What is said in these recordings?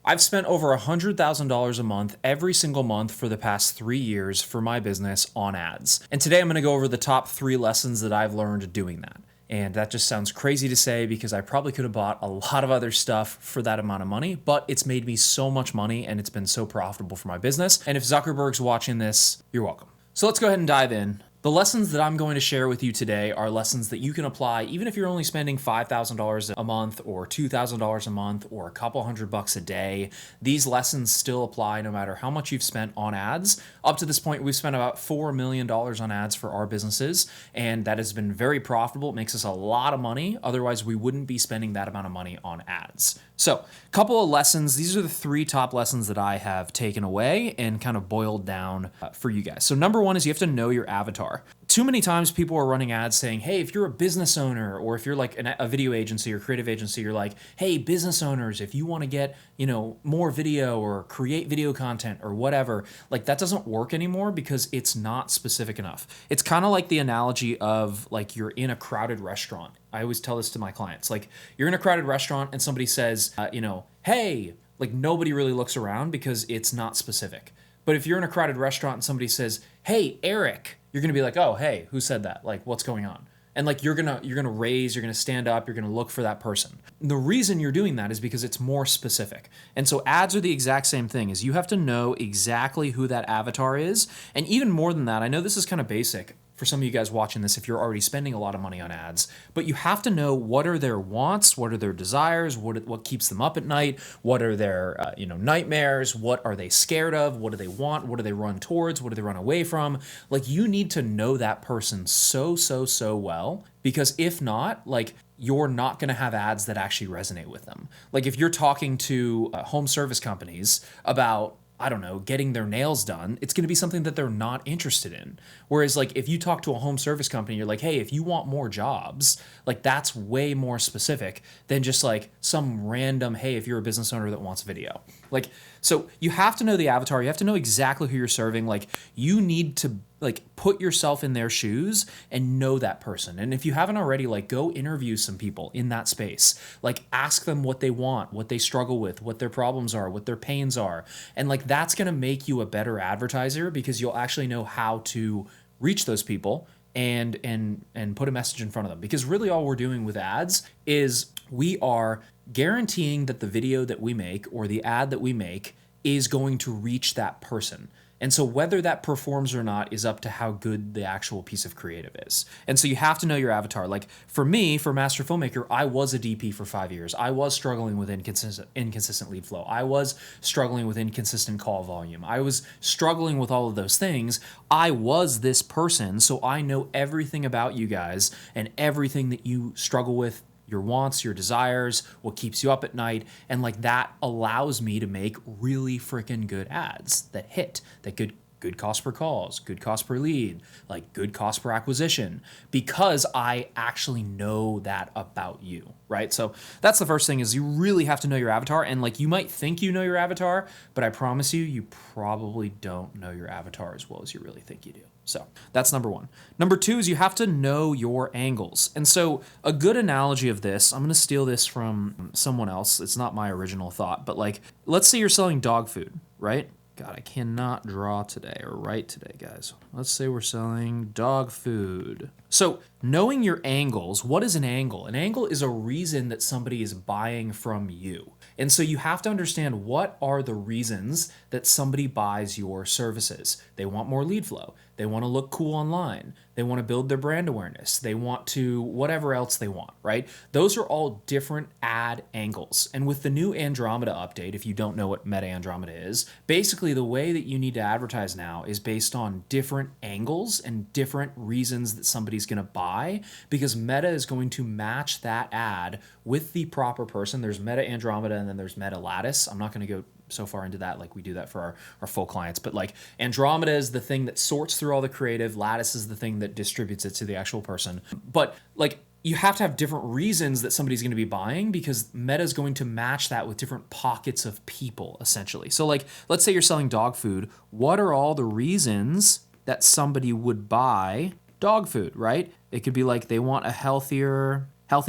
I've spent over $100,000 a month every single month for the past 3 years for my business on ads. And today I'm going to go over the top 3 lessons that I've learned doing that. And that just sounds crazy to say because I probably could have bought a lot of other stuff for that amount of money, but it's made me so much money and it's been so profitable for my business. And if Zuckerberg's watching this, you're welcome. So let's go ahead and dive in. The lessons that I'm going to share with you today are lessons that you can apply even if you're only spending $5,000 a month or $2,000 a month or a couple $100 a day. These lessons still apply no matter how much you've spent on ads. Up to this point, we've spent about $4 million on ads for our businesses, and that has been very profitable. It makes us a lot of money. Otherwise, we wouldn't be spending that amount of money on ads. So, a couple of lessons. These are the 3 top lessons that I have taken away and kind of boiled down for you guys. So, number 1 is you have to know your avatar. Too many times people are running ads saying, hey, if you're a business owner or if you're like a video agency or creative agency, you're like, hey, business owners, if you want to get, more video or create video content or whatever, like that doesn't work anymore because it's not specific enough. It's kind of like the analogy of like you're in a crowded restaurant. I always tell this to my clients, like you're in a crowded restaurant and somebody says, hey, like nobody really looks around because it's not specific. But if you're in a crowded restaurant and somebody says, hey, Eric, you're going to be like, oh, hey, who said that? Like, what's going on? And like, you're going to raise, you're going to stand up, you're going to look for that person. The reason you're doing that is because it's more specific. And so ads are the exact same thing is you have to know exactly who that avatar is. And even more than that, I know this is kind of basic for some of you guys watching this if you're already spending a lot of money on ads, but you have to know what are their wants, what are their desires, what keeps them up at night, what are their nightmares, what are they scared of, what do they want, what do they run towards, what do they run away from. Like you need to know that person so well, because if not, like you're not going to have ads that actually resonate with them. Like if you're talking to home service companies about getting their nails done, it's going to be something that they're not interested in. Whereas like if you talk to a home service company, you're like, hey, if you want more jobs, like that's way more specific than just like some random, hey, if you're a business owner that wants video. Like, so you have to know the avatar. You have to know exactly who you're serving. Like you need to like put yourself in their shoes and know that person. And if you haven't already, like go interview some people in that space, like ask them what they want, what they struggle with, what their problems are, what their pains are. And like, that's going to make you a better advertiser because you'll actually know how to reach those people and put a message in front of them. Because really all we're doing with ads is we are guaranteeing that the video that we make or the ad that we make is going to reach that person. And so whether that performs or not is up to how good the actual piece of creative is. And so you have to know your avatar. Like for me, for Master Filmmaker, I was a DP for 5 years. I was struggling with inconsistent lead flow. I was struggling with inconsistent call volume. I was struggling with all of those things. I was this person, so I know everything about you guys and everything that you struggle with, your wants, your desires, what keeps you up at night. And like that allows me to make really freaking good ads that hit, that good cost per calls, good cost per lead, like good cost per acquisition, because I actually know that about you, right? So that's the first thing is you really have to know your avatar. And like you might think you know your avatar, but I promise you, you probably don't know your avatar as well as you really think you do. So that's number 1. Number 2 is you have to know your angles. And so a good analogy of this, I'm going to steal this from someone else. It's not my original thought, but like, let's say you're selling dog food, right? God, I cannot draw today or write today, guys. Let's say we're selling dog food. So knowing your angles, what is an angle? An angle is a reason that somebody is buying from you. And so you have to understand what are the reasons that somebody buys your services. They want more lead flow. They want to look cool online. They want to build their brand awareness. They want to whatever else they want, right? Those are all different ad angles. And with the new Andromeda update, if you don't know what Meta Andromeda is, basically the way that you need to advertise now is based on different angles and different reasons that somebody's going to buy, because Meta is going to match that ad with the proper person. There's Meta Andromeda and then there's Meta Lattice. I'm not going to go so far into that, like we do that for our full clients, but like Andromeda is the thing that sorts through all the creative, Lattice is the thing that distributes it to the actual person. But like you have to have different reasons that somebody's going to be buying, because Meta is going to match that with different pockets of people essentially. So like, let's say you're selling dog food. What are all the reasons that somebody would buy dog food, right? It could be like they want a healthy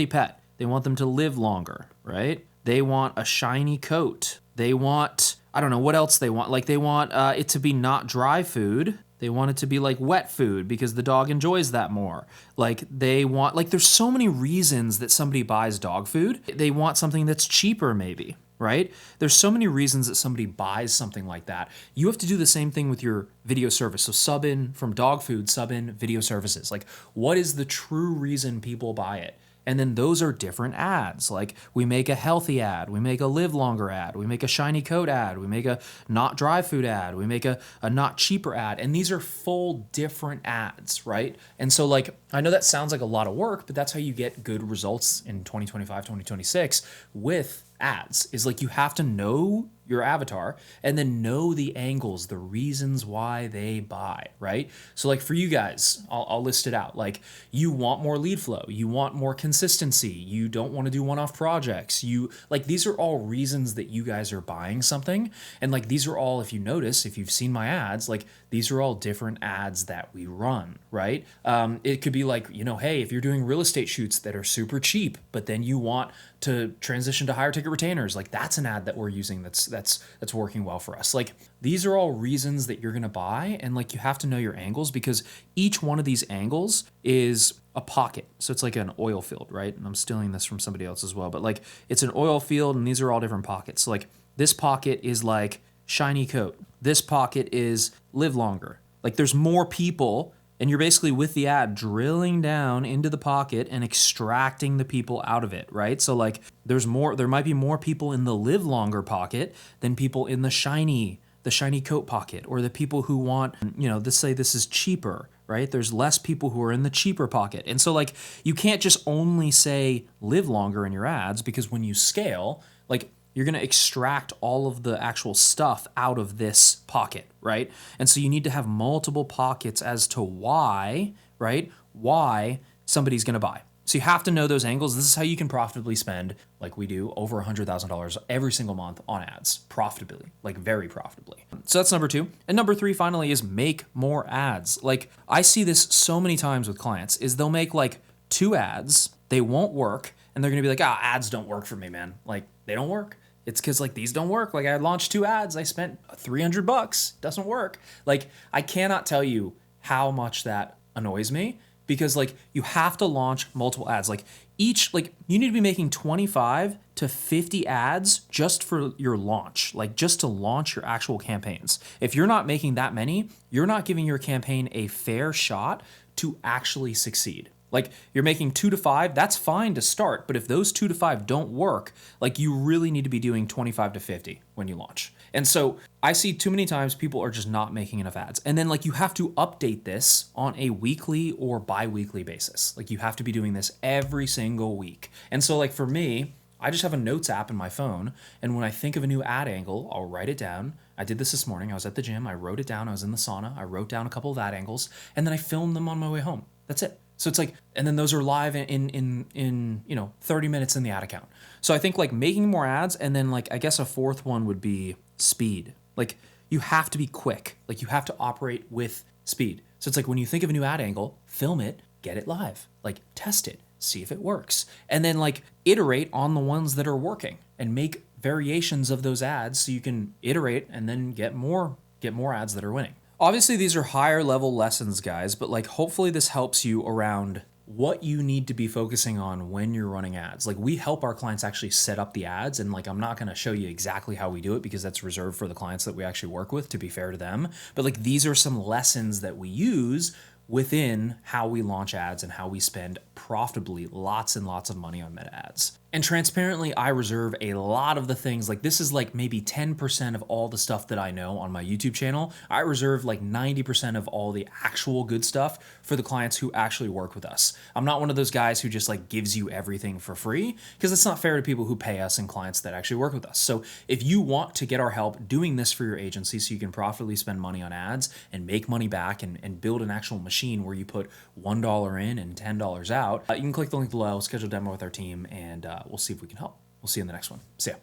pet. They want them to live longer, right? They want a shiny coat. They want, I don't know what else they want. Like they want it to be not dry food. They want it to be like wet food because the dog enjoys that more. Like they want, like there's so many reasons that somebody buys dog food. They want something that's cheaper maybe, right? There's so many reasons that somebody buys something like that. You have to do the same thing with your video service. So sub in from dog food, sub in video services. Like what is the true reason people buy it? And then those are different ads. Like we make a healthy ad, we make a live longer ad, we make a shiny coat ad, we make a not dry food ad, we make a not cheaper ad. And these are full different ads, right? And so like, I know that sounds like a lot of work, but that's how you get good results in 2025, 2026 with ads, is like you have to know your avatar and then know the angles, the reasons why they buy, right? So like for you guys, I'll list it out. Like you want more lead flow, you want more consistency, you don't want to do one-off projects, you like these are all reasons that you guys are buying something. And like these are all, if you notice, if you've seen my ads, like these are all different ads that we run, right? It could be like, you know, hey, if you're doing real estate shoots that are super cheap, but then you want to transition to higher ticket retainers, like that's an ad that we're using that's working well for us. Like these are all reasons that you're gonna buy, and like you have to know your angles because each one of these angles is a pocket. So it's like an oil field, right? And I'm stealing this from somebody else as well, but like it's an oil field and these are all different pockets. So like this pocket is like shiny coat. This pocket is live longer. Like there's more people, and you're basically with the ad drilling down into the pocket and extracting the people out of it, right? So like there might be more people in the live longer pocket than people in the shiny coat pocket, or the people who want, you know, let's say this is cheaper, right? There's less people who are in the cheaper pocket. And so like you can't just only say live longer in your ads, because when you scale, like you're going to extract all of the actual stuff out of this pocket, right? And so you need to have multiple pockets as to why, right? Why somebody's going to buy. So you have to know those angles. This is how you can profitably spend, like we do, over $100,000 every single month on ads, profitably, like very profitably. So that's number 2. And number 3 finally is make more ads. Like I see this so many times with clients is they'll make like 2 ads, they won't work, and they're going to be like, ads don't work for me, man. Like they don't work. It's because like these don't work. Like I launched 2 ads, I spent $300, doesn't work. Like I cannot tell you how much that annoys me, because like you have to launch multiple ads. Like each, like you need to be making 25 to 50 ads just for your launch, like just to launch your actual campaigns. If you're not making that many, you're not giving your campaign a fair shot to actually succeed. Like you're making 2 to 5, that's fine to start, but if those 2 to 5 don't work, like you really need to be doing 25 to 50 when you launch. And so I see too many times people are just not making enough ads. And then like you have to update this on a weekly or bi-weekly basis. Like you have to be doing this every single week. And so like for me, I just have a notes app in my phone, and when I think of a new ad angle, I'll write it down. I did this morning. I was at the gym, I wrote it down. I was in the sauna, I wrote down a couple of ad angles, and then I filmed them on my way home. That's it. So it's like, and then those are live in 30 minutes in the ad account. So I think like making more ads, and then like I guess a 4th one would be speed. Like you have to be quick. Like you have to operate with speed. So it's like when you think of a new ad angle, film it, get it live, like test it, see if it works, and then like iterate on the ones that are working and make variations of those ads so you can iterate and then get more ads that are winning. Obviously, these are higher level lessons, guys, but like hopefully this helps you around what you need to be focusing on when you're running ads. Like we help our clients actually set up the ads, and like I'm not going to show you exactly how we do it because that's reserved for the clients that we actually work with, to be fair to them. But like these are some lessons that we use within how we launch ads and how we spend profitably lots and lots of money on meta ads. And transparently, I reserve a lot of the things, like this is like maybe 10% of all the stuff that I know on my YouTube channel. I reserve like 90% of all the actual good stuff for the clients who actually work with us. I'm not one of those guys who just like gives you everything for free, because it's not fair to people who pay us and clients that actually work with us. So if you want to get our help doing this for your agency so you can profitably spend money on ads and make money back and build an actual machine where you put $1 in and $10 out, you can click the link below, schedule a demo with our team, and we'll see if we can help. We'll see you in the next one. See ya.